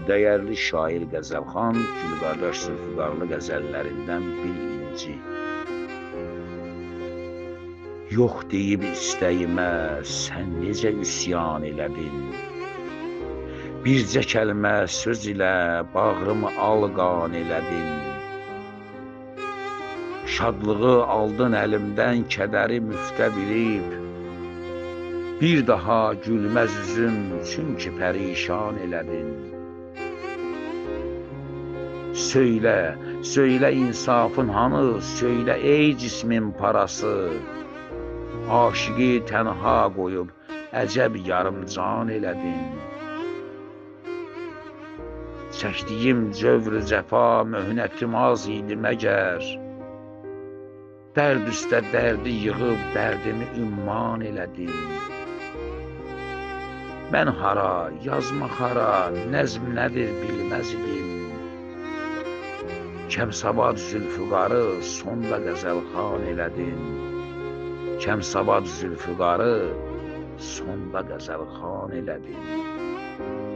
Dəyərli şair Qəzəlxan Gülqardaş Zülfüqarlı qəzəllərindən bir inci. Yox deyib istəyimə sən necə üsyan elədin? Bircə kəlmə söz ilə bağrımı alqan elədin. Şadlığı aldın əlimdən, kədəri müftə bilib. Bir daha gülməz üzüm, çünki pərişan elədin. Söylə, söylə insafın hanı, söylə ey cismin parası. Aşıqı tənha qoyub əcəb yarımcan elədin. Çəkdiyim cövr-ü cəfa möhnətim az idi məgər. Dərd üstə dərdi yığıb dərdimi ümman elədin. Mən hara, yazmaq hara, nəzm nədir bilməz idim. Kəmsavad Zülfüqarı sonda Qəzəlxan elədin. Kəmsavad Zülfüqarı sonda Qəzəlxan elədin.